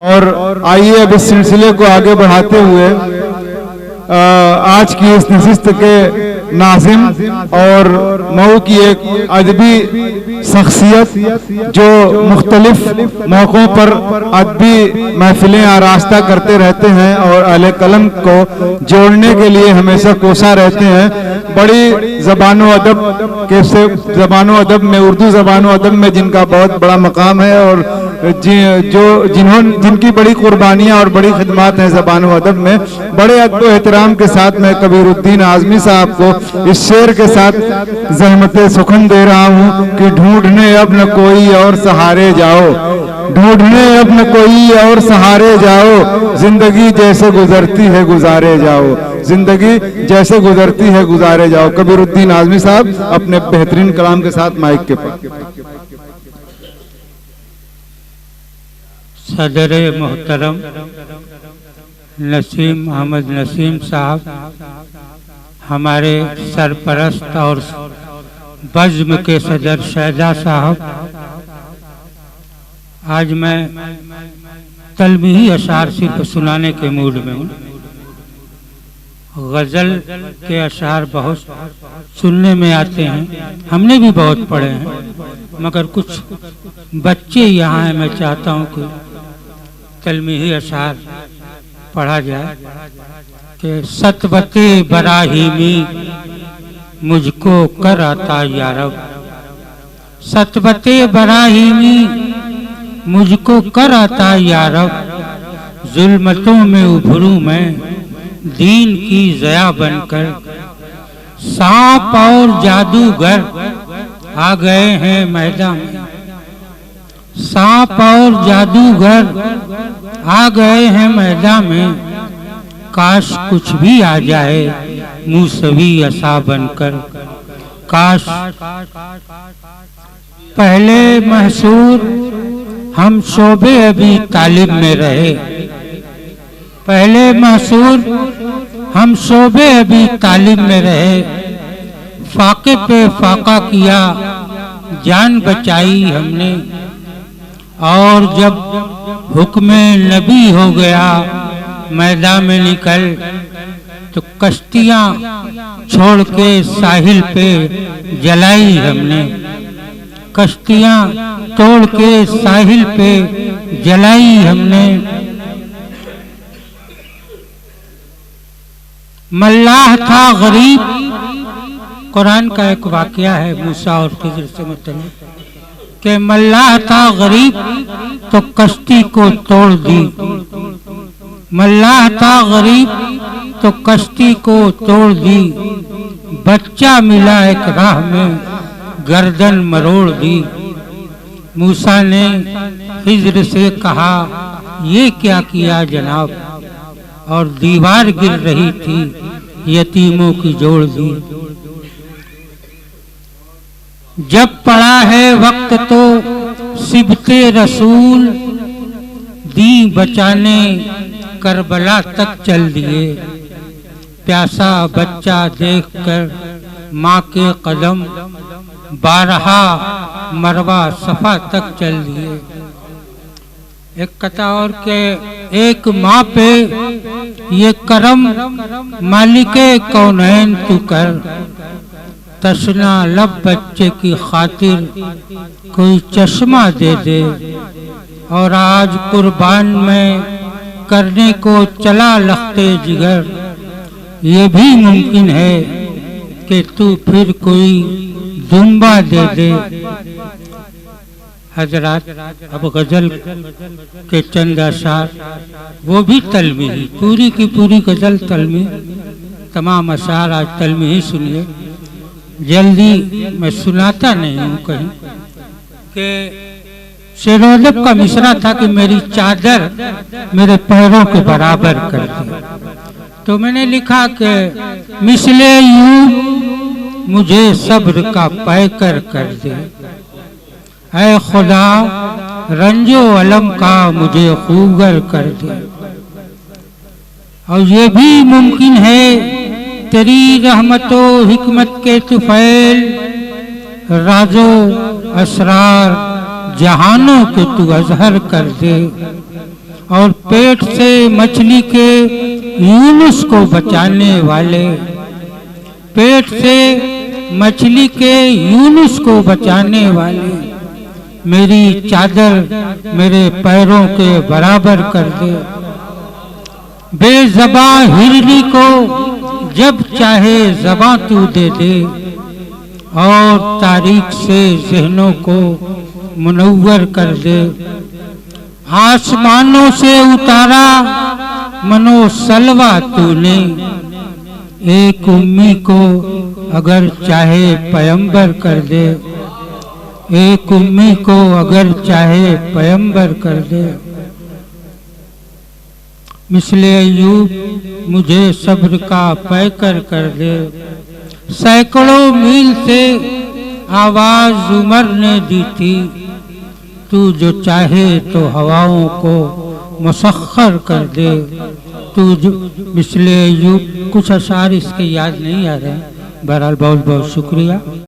और आइए अब इस सिलसिले को आगे बढ़ाते हुए आज की इस नशिस्त के नाज़िम और मऊ की एक अदबी शख्सियत जो मुख्तलिफ मौक़ों पर अदबी महफिलें आरास्ता करते रहते हैं और अहले कलम को जोड़ने के लिए हमेशा कोसा रहते हैं। बड़ी ज़बानो अदब के से ज़बानो अदब में, उर्दू ज़बानो अदब में जिनका बहुत बड़ा मकाम है और जिनकी बड़ी कुर्बानियाँ और बड़ी खिदमत हैं ज़बानो अदब में, बड़े अदब व एहतराम के साथ मैं कबीरुद्दीन आज़मी साहब को इस शेर के साथ ज़हमत सुखन दे रहा हूँ कि ढूंढने अब न कोई और सहारे जाओ, ढूंढने अब न कोई और सहारे जाओ, जिंदगी जैसे गुजरती है गुजारे जाओ, जिंदगी जैसे गुजरती है गुजारे जाओ। कबीरुद्दीन आज़मी साहब अपने बेहतरीन कलाम के साथ माइक के पास। सदर मोहतरम नसीम अहमद नसीम साहब, हमारे सरपरस्त और बज़्म के सदर शहदा साहब, आज मैं तलमीही अशार सिर्फ सुनाने के मूड में हूँ। गज़ल के अशार बहुत सुनने में आते हैं, हमने भी बहुत पढ़े हैं, मगर कुछ बच्चे यहाँ हैं, मैं चाहता हूँ कि तलमीही अशार पढ़ा जाए कि सतवते बराहीमी मुझको कर आता यारब, सतवते बराहीमी मुझको कर आता यारब, जुल्मतों में उभरूं मैं दीन की ज़या बनकर, सांप और जादूगर आ गए हैं मैदान में, सांप और जादूगर आ गए हैं मैदान में, काश कुछ भी आ जाए मूसवी असा बनकर, काश पहले महसूर हम शोबे अभी तालिब में रहे, पहले महसूर हम शोबे अभी तालिब में रहे, फाके पे फाका किया जान बचाई हमने, और जब हुक्म नबी हो गया मैदान में निकल, तो कश्तियां छोड़ के साहिल पे जलाई हमने, कश्तियां तोड़ के साहिल पे जलाई हमने। मल्लाह था गरीब, कुरान का एक वाकया है मूसा और खिज़र से मतलब कि मल्लाह था गरीब तो कश्ती को तोड़ दी, मल्लाह था गरीब तो कश्ती को तोड़ दी, बच्चा मिला एक राह में गर्दन मरोड़ दी। मूसा ने खिज़र से कहा ये क्या किया जनाब, और दीवार गिर रही थी यतीमों की जोड़ दी। जब पड़ा है वक्त तो सिबते रसूल, दी बचाने करबला तक चल दिए, प्यासा बच्चा देखकर माँ के कदम बारहा मरवा सफा तक चल दिए। एक कथा और के एक माँ पे ये करम मालिके कौनैन तू कर, तशना लब बच्चे की खातिर कोई चश्मा दे दे, और आज कुर्बान में करने को चला लख्ते जिगर, ये भी मुमकिन है कि तू फिर कोई दुम्बा दे दे। हजरात, अब गजल के चंद अशार, वो भी तलमी ही, पूरी की पूरी गजल तलमी, तमाम अशार आज तलमी ही सुनिए। जल्दी मैं सुनाता नहीं हूँ कहीं कि शेरोदब का मिसरा था कि मेरी चादर मेरे पैरों के बराबर कर दे, तो मैंने लिखा कि मिसले यूं मुझे सब्र का पैकर कर दे, ऐ खुदा रंजो अलम का मुझे खूगर कर दे। और ये भी मुमकिन है तेरी रहमतो हिकमत के तुफैल, राजो असरार जहानों को तू अजहर कर दे, और पेट से मछली के यूनुस को बचाने वाले, पेट से मछली के यूनुस को बचाने वाले, मेरी चादर मेरे पैरों के बराबर कर दे। बेज़बां हिरनी को जब चाहे ज़बां तू दे दे, और तारीख से ज़हनों को मुनव्वर कर दे। आसमानों से उतारा मनो सलवा तूने, एक उम्मी को अगर चाहे पैगंबर कर दे, एक उम्मी को अगर चाहे पैगंबर कर दे। मिसले अय्यूब मुझे सब्र का पैकर कर दे। सैकड़ों मील से आवाज उमर ने दी थी, तू जो चाहे तो हवाओं को मुसख्खर कर दे। तू जो मिसले अय्यूब, कुछ अशार इसके याद नहीं आ रहे हैं, बहरहाल बहुत बहुत शुक्रिया।